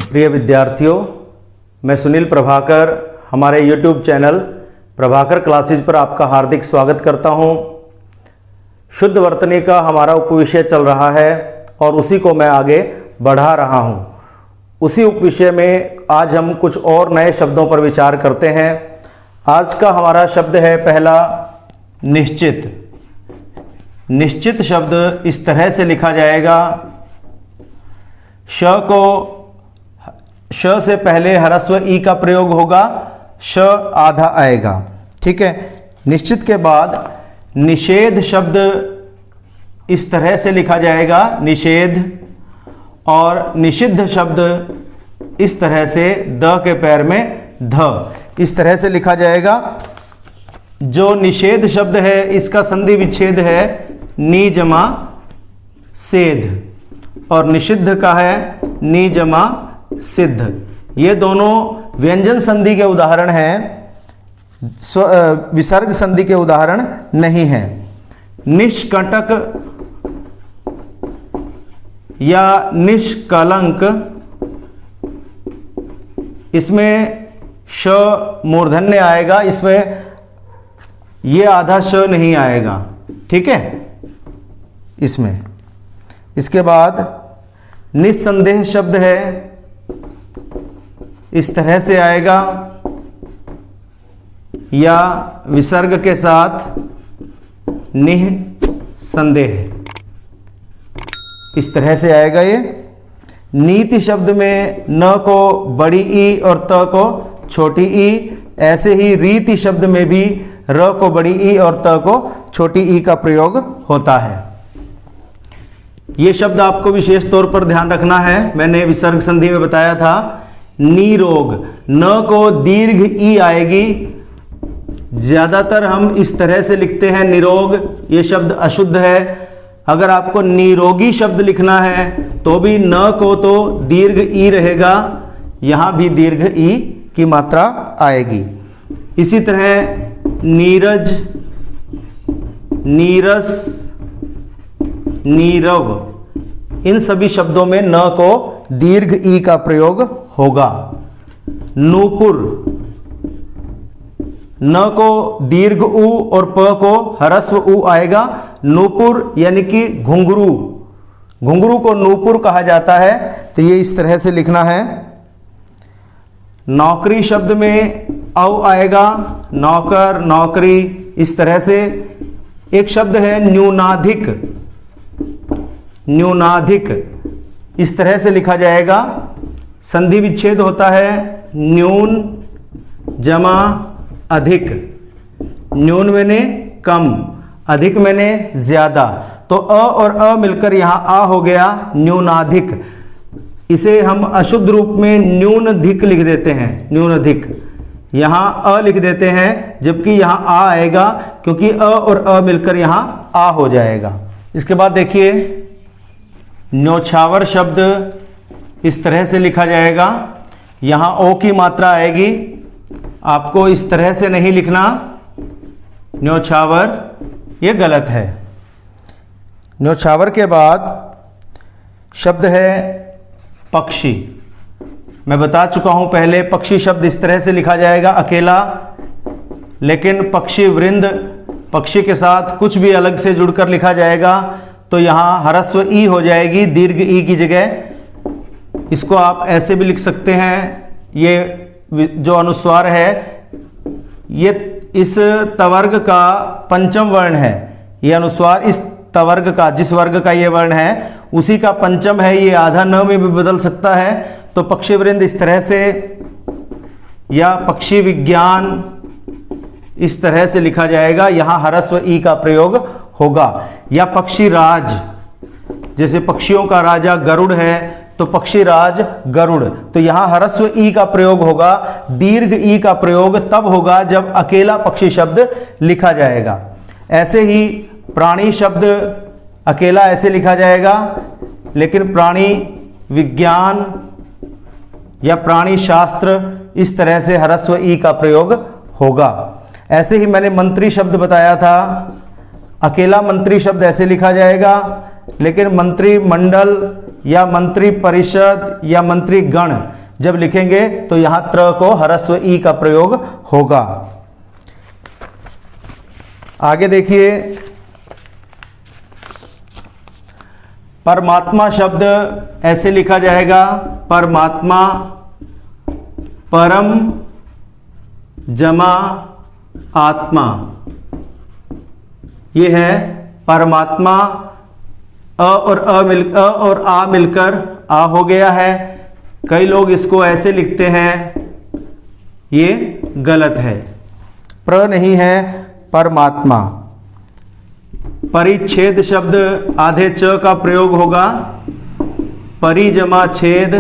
प्रिय विद्यार्थियों, मैं सुनील प्रभाकर हमारे YouTube चैनल प्रभाकर क्लासेज पर आपका हार्दिक स्वागत करता हूं। शुद्ध वर्तनी का हमारा उपविषय चल रहा है और उसी को मैं आगे बढ़ा रहा हूं। उसी उपविषय में आज हम कुछ और नए शब्दों पर विचार करते हैं। आज का हमारा शब्द है पहला निश्चित। निश्चित शब्द इस तरह से लिखा जाएगा, श से पहले ह्रस्व ई का प्रयोग होगा, श आधा आएगा। ठीक है। निश्चित के बाद निषेध शब्द इस तरह से लिखा जाएगा, निषेध, और निषिद्ध शब्द इस तरह से द के पैर में ध, इस तरह से लिखा जाएगा। जो निषेध शब्द है इसका संधि विच्छेद है नी जमा सेध, और निषिद्ध का है नी जमा सिद्ध। ये दोनों व्यंजन संधि के उदाहरण हैं, विसर्ग संधि के उदाहरण नहीं हैं। निष्कंटक या निष्कलंक, इसमें श मूर्धन्य आएगा, इसमें ये आधा श नहीं आएगा। ठीक है। इसमें इसके बाद निस्संदेह शब्द है, इस तरह से आएगा, या विसर्ग के साथ निःसंदेह, इस तरह से आएगा। ये नीति शब्द में न को बड़ी ई और त को छोटी ई, ऐसे ही रीति शब्द में भी र को बड़ी ई और त को छोटी ई का प्रयोग होता है। ये शब्द आपको विशेष तौर पर ध्यान रखना है। मैंने विसर्ग संधि में बताया था, निरोग, न को दीर्घ ई आएगी। ज्यादातर हम इस तरह से लिखते हैं निरोग, ये शब्द अशुद्ध है। अगर आपको निरोगी शब्द लिखना है तो भी न को तो दीर्घ ई रहेगा, यहां भी दीर्घ ई की मात्रा आएगी। इसी तरह नीरज, नीरस, नीरव, इन सभी शब्दों में न को दीर्घ ई का प्रयोग होगा। नूपुर, न को दीर्घ उ और प को ह्रस्व उ आएगा। नूपुर यानी कि घुंघरू, घुंघरू को नूपुर कहा जाता है, तो ये इस तरह से लिखना है। नौकरी शब्द में औ आएगा, नौकर, नौकरी, इस तरह से। एक शब्द है न्यूनाधिक, न्यूनाधिक, इस तरह से लिखा जाएगा। संधि विच्छेद होता है न्यून जमा अधिक। न्यून मैंने कम, अधिक मैंने ज्यादा, तो अ और अ मिलकर यहां आ हो गया न्यूनाधिक। इसे हम अशुद्ध रूप में न्यूनधिक लिख देते हैं, न्यूनधिक। यहां अ लिख देते हैं जबकि यहां आ आएगा, क्योंकि अ और अ मिलकर यहां आ हो जाएगा। इसके बाद देखिए न्योछावर शब्द इस तरह से लिखा जाएगा। यहां ओ की मात्रा आएगी, आपको इस तरह से नहीं लिखना न्योछावर, ये गलत है। न्योछावर के बाद शब्द है पक्षी। मैं बता चुका हूं पहले, पक्षी शब्द इस तरह से लिखा जाएगा अकेला, लेकिन पक्षी वृंद, पक्षी के साथ कुछ भी अलग से जुड़कर लिखा जाएगा तो यहां ह्रस्व ई हो जाएगी दीर्घ ई की जगह। इसको आप ऐसे भी लिख सकते हैं, ये जो अनुस्वार है ये इस तवर्ग का पंचम वर्ण है। ये अनुस्वार इस तवर्ग का, जिस वर्ग का ये वर्ण है उसी का पंचम है। ये आधा न में भी बदल सकता है, तो पक्षी वृंद इस तरह से, या पक्षी विज्ञान इस तरह से लिखा जाएगा, यहां ह्रस्व ई का प्रयोग होगा। या पक्षी राज, जैसे पक्षियों का राजा गरुड़ है तो पक्षी राज गरुड़, तो यहां ह्रस्व ई का प्रयोग होगा। दीर्घ ई का प्रयोग तब होगा जब अकेला पक्षी शब्द लिखा जाएगा। ऐसे ही प्राणी शब्द अकेला ऐसे लिखा जाएगा, लेकिन प्राणी विज्ञान या प्राणी शास्त्र इस तरह से ह्रस्व ई का प्रयोग होगा। ऐसे ही मैंने मंत्री शब्द बताया था, अकेला मंत्री शब्द ऐसे लिखा जाएगा, लेकिन मंत्रिमंडल या मंत्री परिषद या मंत्रीगण जब लिखेंगे तो यहां त्र को ह्रस्व ई का प्रयोग होगा। आगे देखिए, परमात्मा शब्द ऐसे लिखा जाएगा, परमात्मा, परम जमा आत्मा, ये है परमात्मा। अ और आ मिलकर आ हो गया है। कई लोग इसको ऐसे लिखते हैं, ये गलत है, प्र नहीं है, परमात्मा। परिच्छेद शब्द आधे च का प्रयोग होगा, परिजमा छेद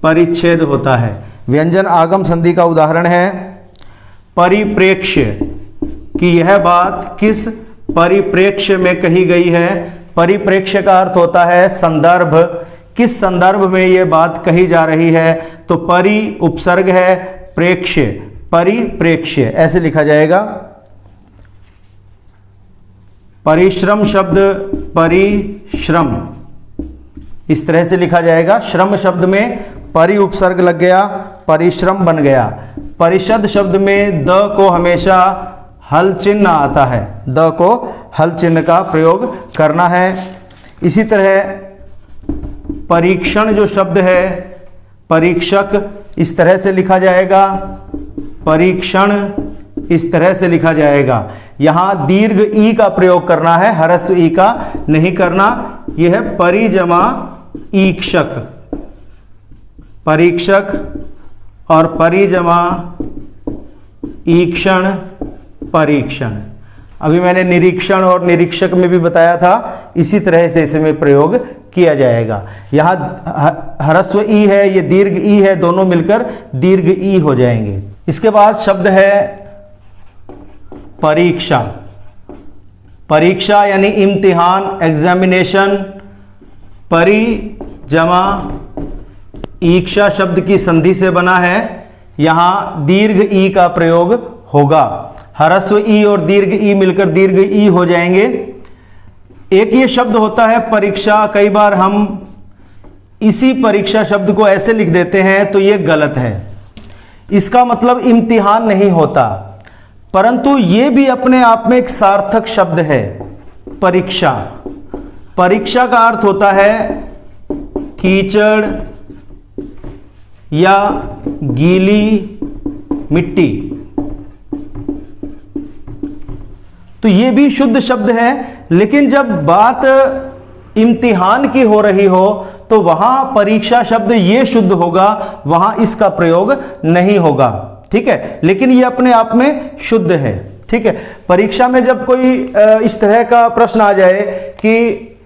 परिच्छेद होता है। व्यंजन आगम संधि का उदाहरण है परिप्रेक्ष्य, कि यह बात किस परिप्रेक्ष्य में कही गई है। परिप्रेक्ष्य का अर्थ होता है संदर्भ, किस संदर्भ में यह बात कही जा रही है। तो परि उपसर्ग है, प्रेक्ष्य, परिप्रेक्ष्य ऐसे लिखा जाएगा। परिश्रम शब्द परिश्रम इस तरह से लिखा जाएगा। श्रम शब्द में परि उपसर्ग लग गया, परिश्रम बन गया। परिषद शब्द में द को हमेशा हल चिन्ह आता है, द को हल चिन्ह का प्रयोग करना है। इसी तरह परीक्षण जो शब्द है, परीक्षक इस तरह से लिखा जाएगा, परीक्षण इस तरह से लिखा जाएगा। यहाँ दीर्घ ई का प्रयोग करना है, ह्रस्व ई का नहीं करना। यह है परिजमा ईक्षक, परीक्षक और परिजमा ईक्षण परीक्षण। अभी मैंने निरीक्षण और निरीक्षक में भी बताया था, इसी तरह से इसमें प्रयोग किया जाएगा। यहाँ ह्रस्व ई है, ये दीर्घ ई है, दोनों मिलकर दीर्घ ई हो जाएंगे। इसके बाद शब्द है परीक्षा। परीक्षा यानी इम्तिहान, एग्जामिनेशन। परि जमा ईक्षा शब्द की संधि से बना है, यहाँ दीर्घ ई का प्रयोग होगा। ह्रस्व ई और दीर्घ ई मिलकर दीर्घ ई हो जाएंगे। एक ये शब्द होता है परीक्षा, कई बार हम इसी परीक्षा शब्द को ऐसे लिख देते हैं तो ये गलत है। इसका मतलब इम्तिहान नहीं होता, परंतु ये भी अपने आप में एक सार्थक शब्द है। परीक्षा, परीक्षा का अर्थ होता है कीचड़ या गीली मिट्टी, तो ये भी शुद्ध शब्द है। लेकिन जब बात इम्तिहान की हो रही हो तो वहां परीक्षा शब्द ये शुद्ध होगा, वहां इसका प्रयोग नहीं होगा, ठीक है। लेकिन ये अपने आप में शुद्ध है, ठीक है। परीक्षा में जब कोई इस तरह का प्रश्न आ जाए कि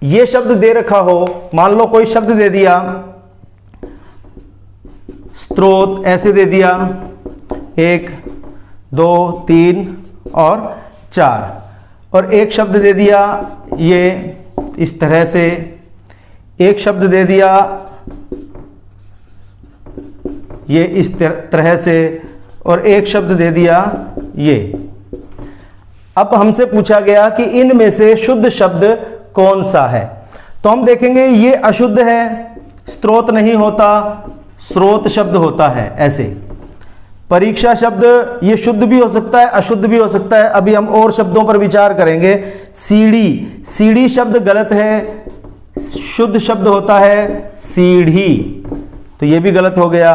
ये शब्द दे रखा हो, मान लो कोई शब्द दे दिया स्रोत, ऐसे दे दिया 1 2 3 और 4, और एक शब्द दे दिया ये इस तरह से, एक शब्द दे दिया ये इस तरह से, और एक शब्द दे दिया ये। अब हमसे पूछा गया कि इनमें से शुद्ध शब्द कौन सा है, तो हम देखेंगे ये अशुद्ध है, स्रोत नहीं होता, स्रोत शब्द होता है ऐसे। परीक्षा शब्द ये शुद्ध भी हो सकता है, अशुद्ध भी हो सकता है। अभी हम और शब्दों पर विचार करेंगे। सीढ़ी, सीढ़ी शब्द गलत है, शुद्ध शब्द होता है सीढ़ी, तो ये भी गलत हो गया।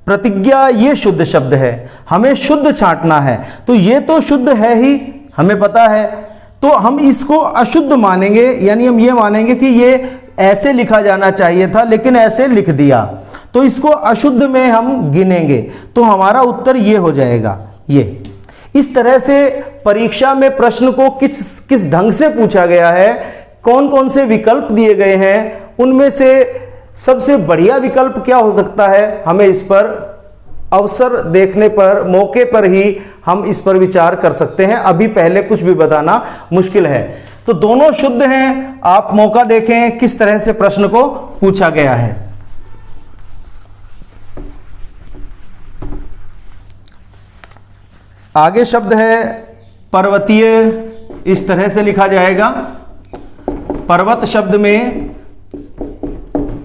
प्रतिज्ञा ये शुद्ध शब्द है, हमें शुद्ध छांटना है, तो ये तो शुद्ध है ही, हमें पता है, तो हम इसको अशुद्ध मानेंगे, यानी हम ये मानेंगे कि ये ऐसे लिखा जाना चाहिए था लेकिन ऐसे लिख दिया, तो इसको अशुद्ध में हम गिनेंगे, तो हमारा उत्तर ये हो जाएगा ये। इस तरह से परीक्षा में प्रश्न को किस ढंग से पूछा गया है, कौन कौन से विकल्प दिए गए हैं, उनमें से सबसे बढ़िया विकल्प क्या हो सकता है, हमें इस पर अवसर देखने पर, मौके पर ही हम इस पर विचार कर सकते हैं। अभी पहले कुछ भी बताना मुश्किल है। तो दोनों शुद्ध हैं, आप मौका देखें किस तरह से प्रश्न को पूछा गया है। आगे शब्द है पर्वतीय इस तरह से लिखा जाएगा। पर्वत शब्द में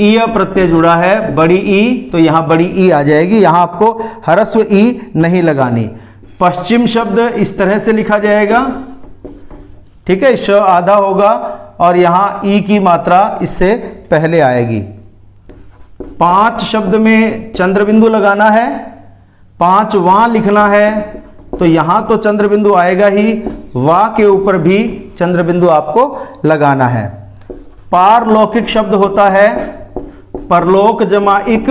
ई प्रत्यय जुड़ा है, बड़ी ई, तो यहां बड़ी ई आ जाएगी, यहां आपको ह्रस्व ई नहीं लगानी। पश्चिम शब्द इस तरह से लिखा जाएगा, ठीक है, श आधा होगा और यहां ई की मात्रा इससे पहले आएगी। 5 शब्द में चंद्र बिंदु लगाना है, 5 वहां लिखना है, तो यहां तो चंद्र बिंदु आएगा ही, वा के ऊपर भी चंद्र बिंदु आपको लगाना है। पारलौकिक शब्द होता है परलोक जमा इक,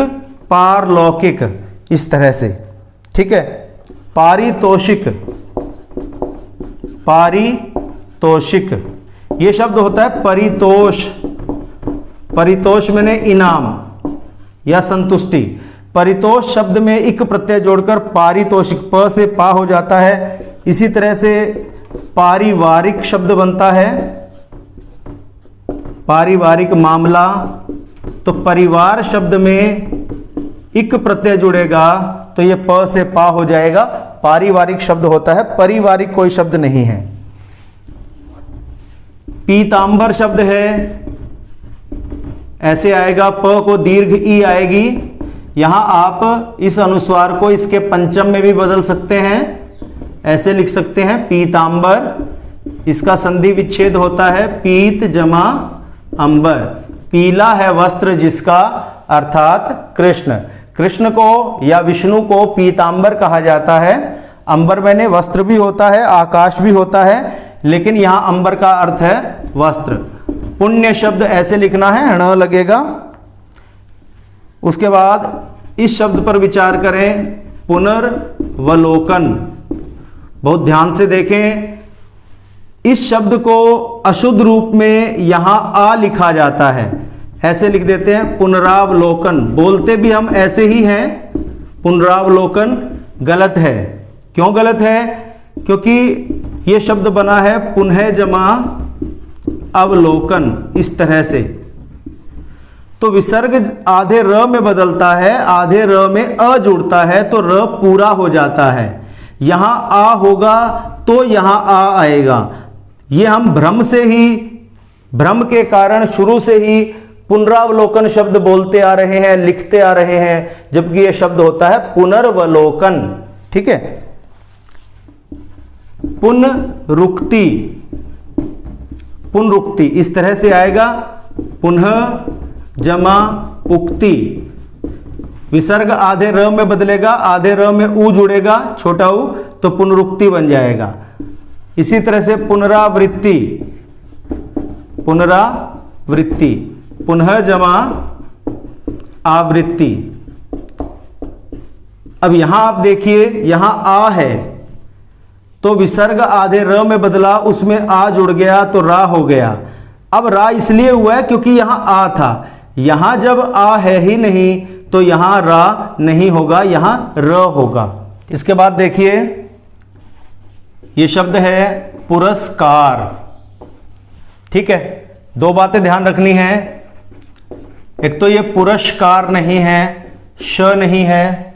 पारलौकिक इस तरह से, ठीक है। पारितोषिक, पारितोषिक ये शब्द होता है परितोष। परितोष मैंने इनाम या संतुष्टि। परितोष शब्द में इक प्रत्यय जोड़कर पारितोषिक, प से पा हो जाता है। इसी तरह से पारिवारिक शब्द बनता है, पारिवारिक मामला, तो परिवार शब्द में इक प्रत्यय जुड़ेगा तो ये प से पा हो जाएगा, पारिवारिक शब्द होता है, पारिवारिक कोई शब्द नहीं है। पीतांबर शब्द है, ऐसे आएगा, प को दीर्घ ई आएगी। यहां आप इस अनुस्वार को इसके पंचम में भी बदल सकते हैं, ऐसे लिख सकते हैं पीतांबर। इसका संधि विच्छेद होता है पीत जमा अंबर। पीला है वस्त्र जिसका, अर्थात कृष्ण। कृष्ण को या विष्णु को पीतांबर कहा जाता है। अंबर मैंने वस्त्र भी होता है, आकाश भी होता है, लेकिन यहां अंबर का अर्थ है वस्त्र। पुण्य शब्द ऐसे लिखना है, ण लगेगा। उसके बाद इस शब्द पर विचार करें, पुनर्वलोकन। बहुत ध्यान से देखें, इस शब्द को अशुद्ध रूप में यहां आ लिखा जाता है, ऐसे लिख देते हैं पुनरावलोकन। बोलते भी हम ऐसे ही हैं, पुनरावलोकन। गलत है। क्यों गलत है? क्योंकि ये शब्द बना है पुनः जमा अवलोकन, इस तरह से। तो विसर्ग आधे र में बदलता है, आधे र में अ जुड़ता है, तो र पूरा हो जाता है। यहां आ होगा तो यहां आ आएगा। ये हम भ्रम से ही, भ्रम के कारण शुरू से ही पुनरावलोकन शब्द बोलते आ रहे हैं, लिखते आ रहे हैं, जबकि यह शब्द होता है पुनर्वलोकन, ठीक है। पुनरुक्ति, पुनरुक्ति इस तरह से आएगा, पुनः जमा उक्ति। विसर्ग आधे र में बदलेगा, आधे र में उ जुड़ेगा, छोटा उ, तो पुनरुक्ति बन जाएगा। इसी तरह से पुनरावृत्ति, पुनरावृत्ति, पुनः जमा आवृत्ति। अब यहां आप देखिए, यहां आ है तो विसर्ग आधे र में बदला, उसमें आ जुड़ गया तो रा हो गया। अब रा इसलिए हुआ है क्योंकि यहां आ था। यहां जब आ है ही नहीं तो यहां रा नहीं होगा, यहां र होगा। इसके बाद देखिए, ये शब्द है पुरस्कार, ठीक है। दो बातें ध्यान रखनी है, एक तो ये पुरस्कार नहीं है, श नहीं है।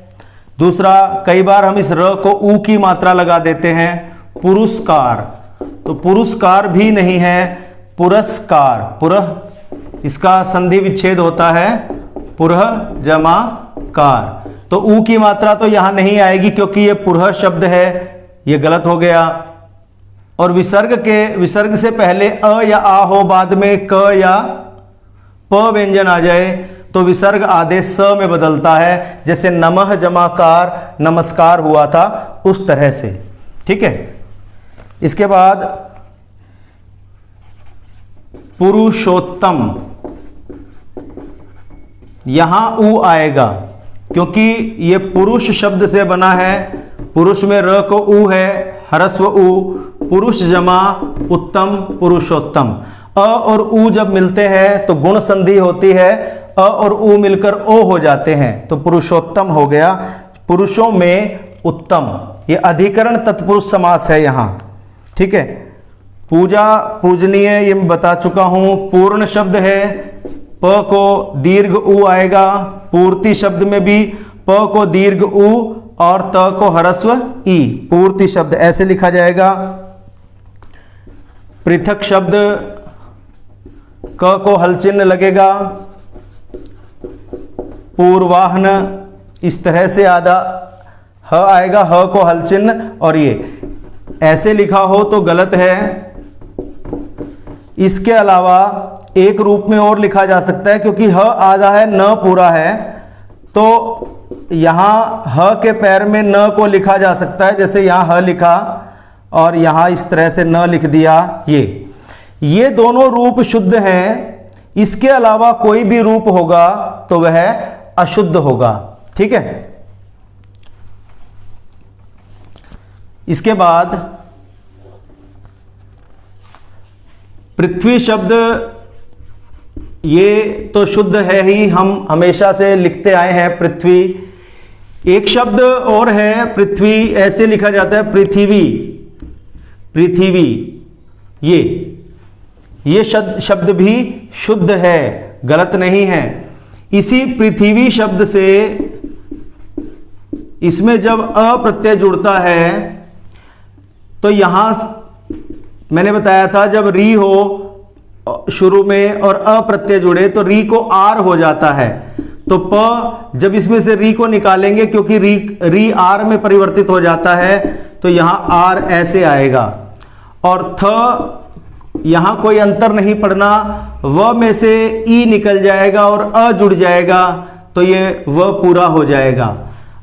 दूसरा, कई बार हम इस र को ऊ की मात्रा लगा देते हैं, पुरस्कार, तो पुरस्कार भी नहीं है, पुरस्कार। पुरः इसका संधि विच्छेद होता है पुरः जमा कार, तो ऊ की मात्रा तो यहां नहीं आएगी क्योंकि ये पुरः शब्द है, ये गलत हो गया। और विसर्ग से पहले अ या आ हो, बाद में क या प व्यंजन आ जाए तो विसर्ग आदेश स में बदलता है, जैसे नमः जमाकार नमस्कार हुआ था, उस तरह से, ठीक है। इसके बाद पुरुषोत्तम, यहां उ आएगा क्योंकि ये पुरुष शब्द से बना है। पुरुष में र को उ है, ह्रस्व उ, पुरुष जमा उत्तम, पुरुषोत्तम। अ और उ जब मिलते हैं तो गुण संधि होती है, अ और उ मिलकर ओ हो जाते हैं, तो पुरुषोत्तम हो गया। पुरुषों में उत्तम, ये अधिकरण तत्पुरुष समास है यहां, ठीक है। पूजा पूजनीय, ये मैं बता चुका हूं। पूर्ण शब्द है, प को दीर्घ उ आएगा। पूर्ति शब्द में भी प को दीर्घ उ और त को ह्रस्व ई, पूर्ति शब्द ऐसे लिखा जाएगा। पृथक शब्द क को हल चिन्ह लगेगा, पूर्वाहन इस तरह से आधा ह आएगा, ह को हल चिन्ह, और ये ऐसे लिखा हो तो गलत है। इसके अलावा एक रूप में और लिखा जा सकता है, क्योंकि ह आधा है न पूरा है, तो यहाँ ह के पैर में न को लिखा जा सकता है। जैसे यहाँ ह लिखा और यहाँ इस तरह से न लिख दिया। ये दोनों रूप शुद्ध हैं। इसके अलावा कोई भी रूप होगा तो वह अशुद्ध होगा। ठीक है। इसके बाद पृथ्वी शब्द, ये तो शुद्ध है ही, हम हमेशा से लिखते आए हैं पृथ्वी। एक शब्द और है पृथ्वी, ऐसे लिखा जाता है पृथ्वी, पृथ्वी। ये शब्द भी शुद्ध है, गलत नहीं है। इसी पृथ्वी शब्द से इसमें जब अ प्रत्यय जुड़ता है तो यहां मैंने बताया था, जब री हो शुरू में और अ प्रत्यय जुड़े तो री को आर हो जाता है। तो प जब इसमें से री को निकालेंगे, क्योंकि री आर में परिवर्तित हो जाता है, तो यहां आर ऐसे आएगा। और थ यहां कोई अंतर नहीं पड़ना, व में से ई निकल जाएगा और अ जुड़ जाएगा, तो ये व पूरा हो जाएगा।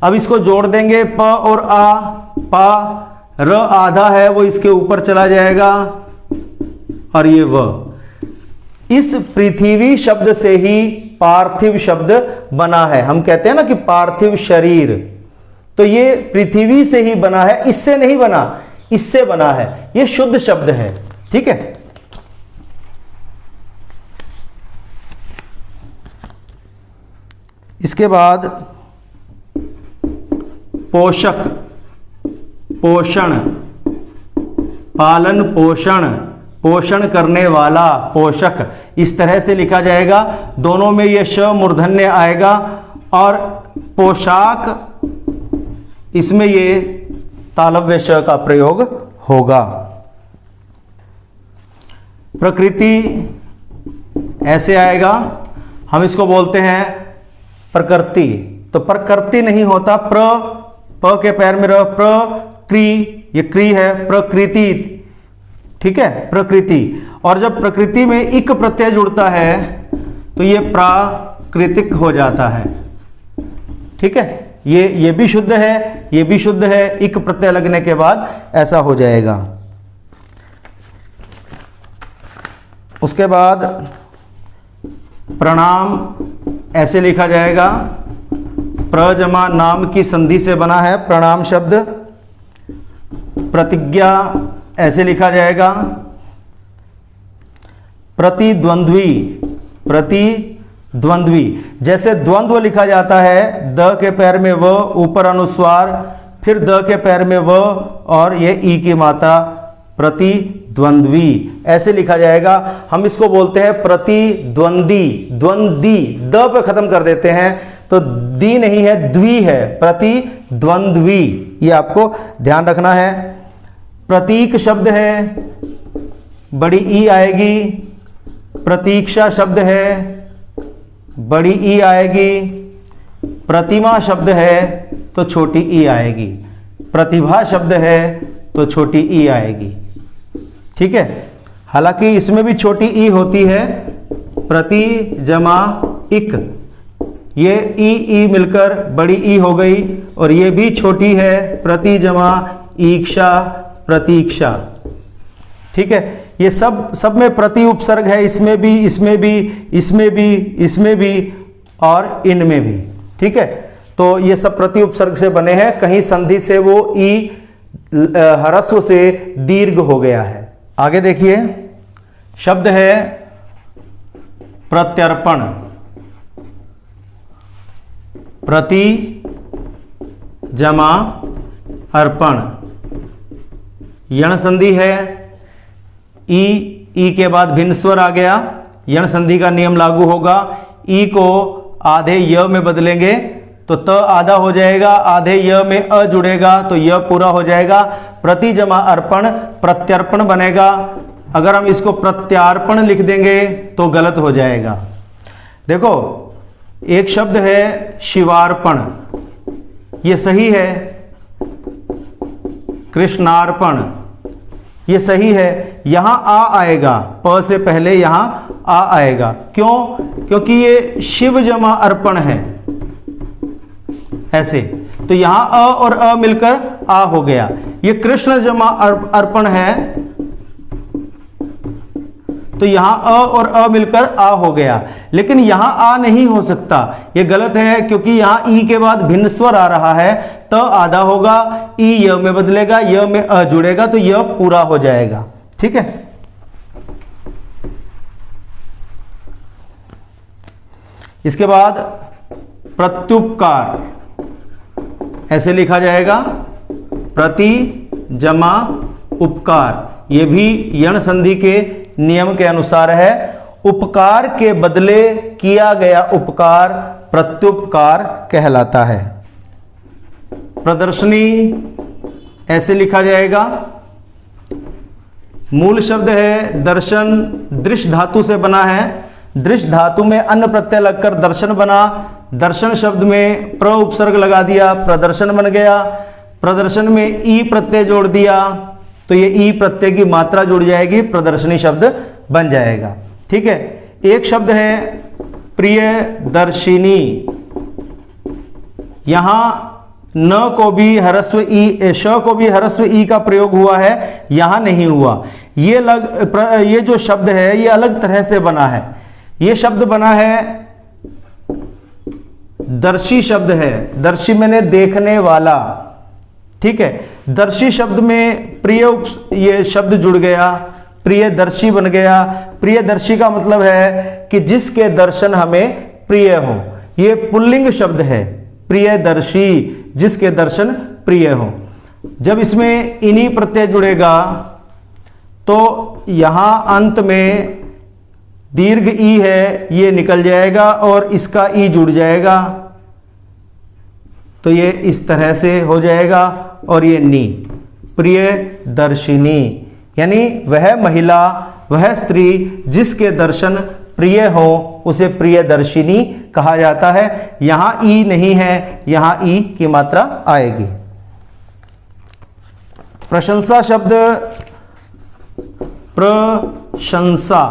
अब इसको जोड़ देंगे, प और आ, पा, र आधा है वो इसके ऊपर चला जाएगा, और ये व। इस पृथ्वी शब्द से ही पार्थिव शब्द बना है। हम कहते हैं ना कि पार्थिव शरीर, तो ये पृथ्वी से ही बना है, इससे नहीं बना, इससे बना है। ये शुद्ध शब्द है। ठीक है। इसके बाद पोषक, पोषण, पालन पोषण, पोषण करने वाला, पोषक, इस तरह से लिखा जाएगा। दोनों में ये श मूर्धन्य आएगा, और पोशाक, इसमें ये तालव्य श का प्रयोग होगा। प्रकृति ऐसे आएगा, हम इसको बोलते हैं प्रकृति। तो प्रकृति नहीं होता, प के पैर में र, प्रकृ, ये क्री है, प्रकृति। ठीक है, प्रकृति। और जब प्रकृति में इक प्रत्यय जुड़ता है तो ये प्राकृतिक हो जाता है। ठीक है, ये भी शुद्ध है, ये भी शुद्ध है। इक प्रत्यय लगने के बाद ऐसा हो जाएगा। उसके बाद प्रणाम ऐसे लिखा जाएगा, प्रजमा नाम की संधि से बना है प्रणाम शब्द। प्रतिज्ञा ऐसे लिखा जाएगा, प्रतिद्वंद्वी, प्रतिद्वंद्वी। जैसे द्वंद्व लिखा जाता है, द के पैर में व, ऊपर अनुस्वार, फिर द के पैर में व, और ये ई की मात्रा, प्रतिद्वंद्वी ऐसे लिखा जाएगा। हम इसको बोलते हैं प्रतिद्वंदी, द्वंदी, द पे खत्म कर देते हैं, तो दी नहीं है, द्वि है, प्रतिद्वंद्वी, ये आपको ध्यान रखना है। प्रतीक शब्द है, बड़ी ई आएगी। प्रतीक्षा शब्द है, बड़ी ई आएगी। प्रतिमा शब्द है तो छोटी ई आएगी। प्रतिभा शब्द है तो छोटी ई आएगी। ठीक है, हालांकि इसमें भी छोटी ई होती है, प्रति जमा इक, ये ई मिलकर बड़ी ई हो गई, और ये भी छोटी है, प्रति जमा ईक्षा, प्रतीक्षा। ठीक है, ये सब में प्रति उपसर्ग है, इसमें भी, इसमें भी, इसमें भी, इसमें भी, और इनमें भी। ठीक है, तो ये सब प्रति उपसर्ग से बने हैं। कहीं संधि से वो ई ह्रस्व से दीर्घ हो गया है। आगे देखिए, शब्द है प्रत्यर्पण। प्रति जमा अर्पण, यण संधि है, ई के बाद भिन्न स्वर आ गया, यण संधि का नियम लागू होगा। ई को आधे य में बदलेंगे तो त आधा हो जाएगा, आधे य में अ जुड़ेगा तो य पूरा हो जाएगा। प्रति जमा अर्पण प्रत्यर्पण बनेगा। अगर हम इसको प्रत्यार्पण लिख देंगे तो गलत हो जाएगा। देखो, एक शब्द है शिवार्पण, ये सही है। कृष्णार्पण, ये सही है। यहां आ आएगा, प से पहले यहां आ आएगा। क्यों? क्योंकि ये शिव जमा अर्पण है, ऐसे। तो यहां अ और अ मिलकर आ हो गया। ये कृष्ण जमा अर्पण है, तो यहां अ और अ मिलकर आ हो गया। लेकिन यहां आ नहीं हो सकता, ये गलत है, क्योंकि यहां ई के बाद भिन्न स्वर आ रहा है। त आधा होगा, ई य में बदलेगा, य में अ जुड़ेगा, तो य पूरा हो जाएगा। ठीक है। इसके बाद प्रत्युपकार, ऐसे लिखा जाएगा, प्रति जमा उपकार। ये भी यण संधि के नियम के अनुसार है। उपकार के बदले किया गया उपकार प्रत्युपकार कहलाता है। प्रदर्शनी, ऐसे लिखा जाएगा। मूल शब्द है दर्शन, दृश्य धातु से बना है। दृश्य धातु में अन्न प्रत्यय लगकर दर्शन बना। दर्शन शब्द में प्र उपसर्ग लगा दिया, प्रदर्शन बन गया। प्रदर्शन में ई प्रत्यय जोड़ दिया, तो ये ई प्रत्यय की मात्रा जुड़ जाएगी, प्रदर्शनी शब्द बन जाएगा। ठीक है। एक शब्द है प्रियदर्शिनी। यहां न को भी ह्रस्व ई, श को भी ह्रस्व ई का प्रयोग हुआ है, यहां नहीं हुआ। ये जो शब्द है ये अलग तरह से बना है। ये शब्द बना है, दर्शी शब्द है। दर्शी मैंने देखने वाला। ठीक है। दर्शी शब्द में प्रिय ये शब्द जुड़ गया, प्रियदर्शी बन गया। प्रियदर्शी का मतलब है कि जिसके दर्शन हमें प्रिय हो। ये पुल्लिंग शब्द है, प्रियदर्शी, जिसके दर्शन प्रिय हो। जब इसमें इनी प्रत्यय जुड़ेगा तो यहां अंत में दीर्घ ई है, ये निकल जाएगा और इसका ई जुड़ जाएगा, तो ये इस तरह से हो जाएगा। और ये नी, प्रियदर्शिनी, यानी वह महिला, वह स्त्री जिसके दर्शन प्रिय हो उसे प्रियदर्शिनी कहा जाता है। यहां ई नहीं है, यहां ई की मात्रा आएगी। प्रशंसा शब्द, प्रशंसा,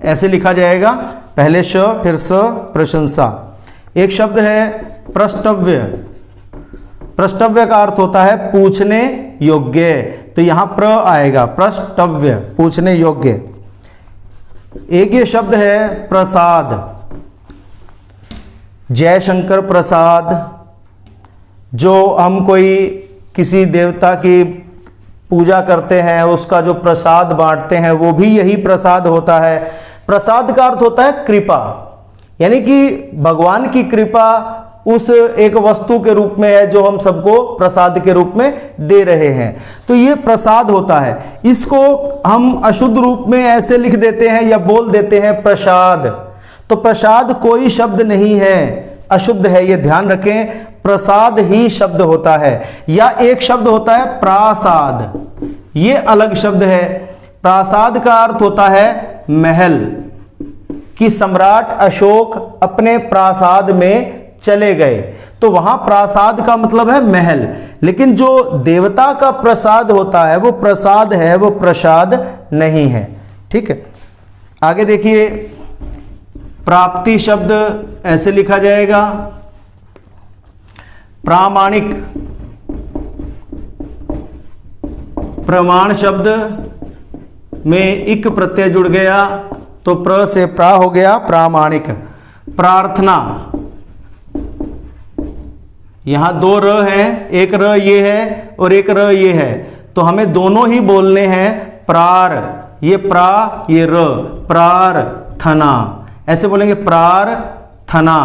ऐसे लिखा जाएगा, पहले श फिर स, प्रशंसा। एक शब्द है प्रष्टव्य। प्रष्टव्य का अर्थ होता है पूछने योग्य, तो यहां प्र आएगा, प्रष्टव्य, पूछने योग्य। एक ये शब्द है प्रसाद। जयशंकर प्रसाद, जो हम कोई किसी देवता की पूजा करते हैं उसका जो प्रसाद बांटते हैं वो भी यही प्रसाद होता है। प्रसाद का अर्थ होता है कृपा, यानी कि भगवान की कृपा उस एक वस्तु के रूप में है जो हम सबको प्रसाद के रूप में दे रहे हैं, तो ये प्रसाद होता है। इसको हम अशुद्ध रूप में ऐसे लिख देते हैं या बोल देते हैं प्रसाद, तो प्रसाद कोई शब्द नहीं है, अशुद्ध है, ये ध्यान रखें। प्रसाद ही शब्द होता है। या एक शब्द होता है प्रासाद, ये अलग शब्द है। प्रासाद का अर्थ होता है महल, कि सम्राट अशोक अपने प्रासाद में चले गए, तो वहां प्रासाद का मतलब है महल। लेकिन जो देवता का प्रसाद होता है वो प्रसाद है, वो प्रसाद नहीं है। ठीक है। आगे देखिए, प्राप्ति शब्द ऐसे लिखा जाएगा, प्रामाणिक। प्रमाण शब्द में इक प्रत्यय जुड़ गया तो प्र से प्रा हो गया, प्रामाणिक। प्रार्थना, यहां दो र हैं, एक र ये है और एक र ये है, तो हमें दोनों ही बोलने हैं। प्रार, ये प्रा, ये र, प्रार्थना, ऐसे बोलेंगे प्रार्थना।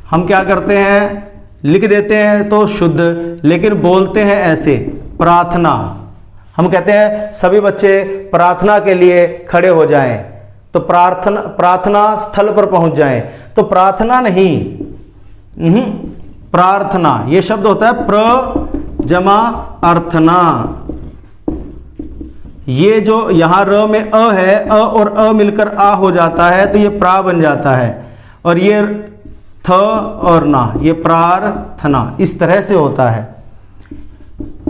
हम क्या करते हैं, लिख देते हैं तो शुद्ध, लेकिन बोलते हैं ऐसे, प्रार्थना। हम कहते हैं सभी बच्चे प्रार्थना के लिए खड़े हो जाएं, तो प्रार्थना स्थल पर पहुंच जाएं, तो प्रार्थना नहीं, प्रार्थना। ये शब्द होता है प्र जमा अर्थना। ये जो यहाँ र में अ है, अ और अ मिलकर आ हो जाता है तो ये प्रा बन जाता है, और ये थ और ना, ये प्रार्थना, इस तरह से होता है।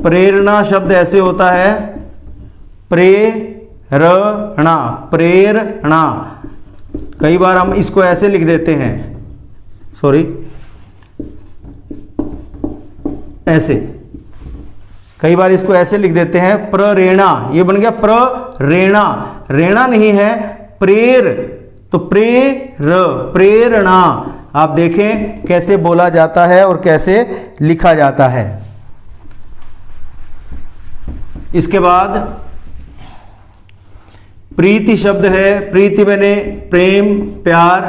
प्रेरणा शब्द ऐसे होता है, प्रेरणा, प्रेरणा। कई बार हम इसको ऐसे लिख देते हैं, सॉरी, ऐसे, कई बार इसको ऐसे लिख देते हैं प्रेरणा, ये बन गया प्रेरणा, रेणा नहीं है, प्रेर, तो प्रेरणा। आप देखें कैसे बोला जाता है और कैसे लिखा जाता है। इसके बाद प्रीति शब्द है, प्रीति मैंने प्रेम, प्यार,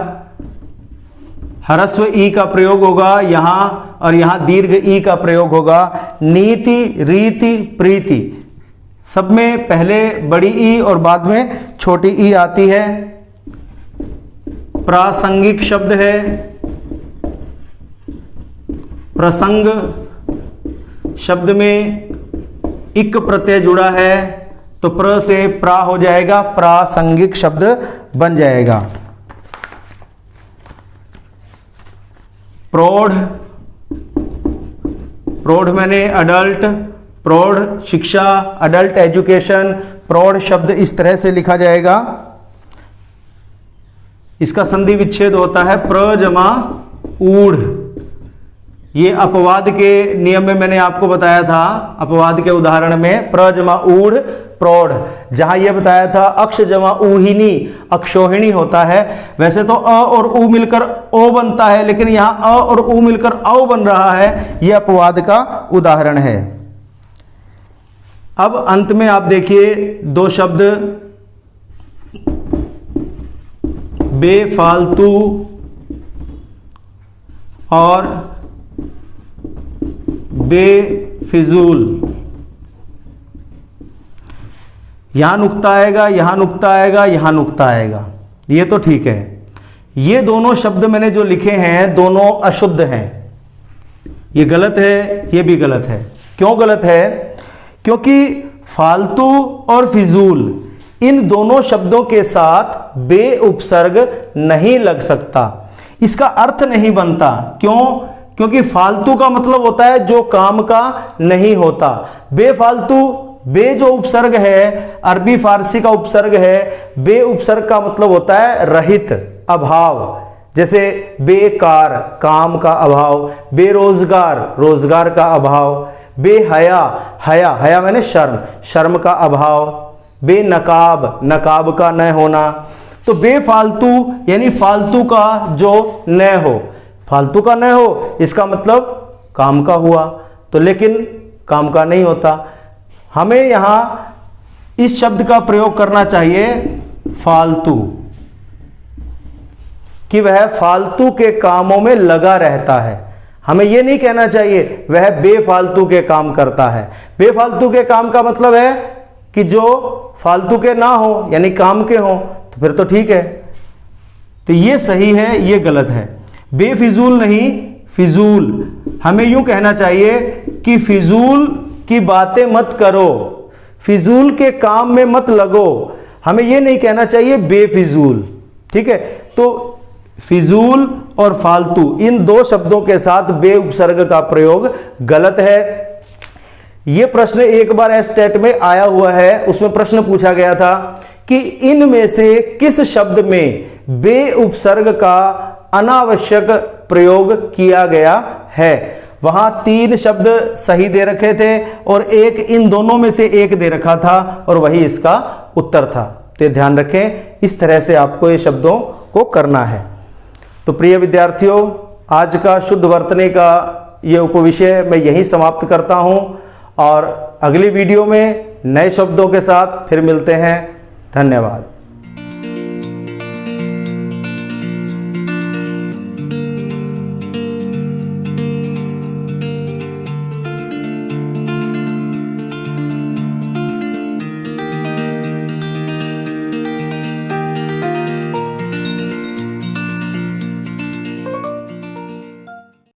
ह्रस्व ई का प्रयोग होगा यहां और यहां दीर्घ ई का प्रयोग होगा। नीति, रीति, प्रीति, सब में पहले बड़ी ई और बाद में छोटी ई आती है। प्रासंगिक शब्द है, प्रसंग शब्द में इक प्रत्यय जुड़ा है तो प्र से प्रा हो जाएगा, प्रासंगिक शब्द बन जाएगा। प्रौढ़, प्रौढ़ मैंने अडल्ट, प्रौढ़ शिक्षा, अडल्ट एजुकेशन, प्रौढ़ शब्द इस तरह से लिखा जाएगा। इसका संधि विच्छेद होता है प्र जमा ऊढ़। ये अपवाद के नियम में मैंने आपको बताया था, अपवाद के उदाहरण में प्र जमा ऊढ़ प्रौढ़, जहां यह बताया था अक्ष जमा ऊहिनी, अक्षोहिणी होता है। वैसे तो अ और उ मिलकर ओ बनता है, लेकिन यहां अ और उ मिलकर औ बन रहा है, यह अपवाद का उदाहरण है। अब अंत में आप देखिए दो शब्द, बेफालतू और बेफिजूल। यहां नुक्ता आएगा, यहां नुक्ता आएगा, यहां नुक्ता आएगा, ये तो ठीक है। ये दोनों शब्द मैंने जो लिखे हैं दोनों अशुद्ध हैं, ये गलत है, ये भी गलत है। क्यों गलत है? क्योंकि फालतू और फिजूल इन दोनों शब्दों के साथ बे उपसर्ग नहीं लग सकता, इसका अर्थ नहीं बनता। क्यों? क्योंकि फालतू का मतलब होता है जो काम का नहीं होता। बेफालतू, बे जो उपसर्ग है अरबी फारसी का उपसर्ग है, बे उपसर्ग का मतलब होता है रहित, अभाव। जैसे बेकार, काम का अभाव, बेरोजगार, रोजगार का अभाव, बेहया, हया, हया मैंने शर्म, शर्म का अभाव, बेनकाब, नकाब का न होना। तो बेफालतू यानी फालतू का जो न हो, फालतू का न हो इसका मतलब काम का हुआ, तो लेकिन काम का नहीं होता। हमें यहां इस शब्द का प्रयोग करना चाहिए फालतू, कि वह फालतू के कामों में लगा रहता है। हमें यह नहीं कहना चाहिए वह बेफालतू के काम करता है। बेफालतू के काम का मतलब है कि जो फालतू के ना हो यानी काम के हो, तो फिर तो ठीक है। तो ये सही है, ये गलत है। बेफिजूल नहीं, फिजूल। हमें यूं कहना चाहिए कि फिजूल की बातें मत करो, फिजूल के काम में मत लगो। हमें यह नहीं कहना चाहिए बेफिजूल, ठीक है। तो फिजूल और फालतू इन दो शब्दों के साथ बे उपसर्ग का प्रयोग गलत है। यह प्रश्न एक बार एस्टेट में आया हुआ है, उसमें प्रश्न पूछा गया था कि इनमें से किस शब्द में बे उपसर्ग का अनावश्यक प्रयोग किया गया है। वहां 3 शब्द सही दे रखे थे और एक इन दोनों में से एक दे रखा था और वही इसका उत्तर था। तो ध्यान रखें, इस तरह से आपको ये शब्दों को करना है। तो प्रिय विद्यार्थियों, आज का शुद्ध वर्तनी का ये उपविषय मैं यहीं समाप्त करता हूं और अगली वीडियो में नए शब्दों के साथ फिर मिलते हैं। धन्यवाद।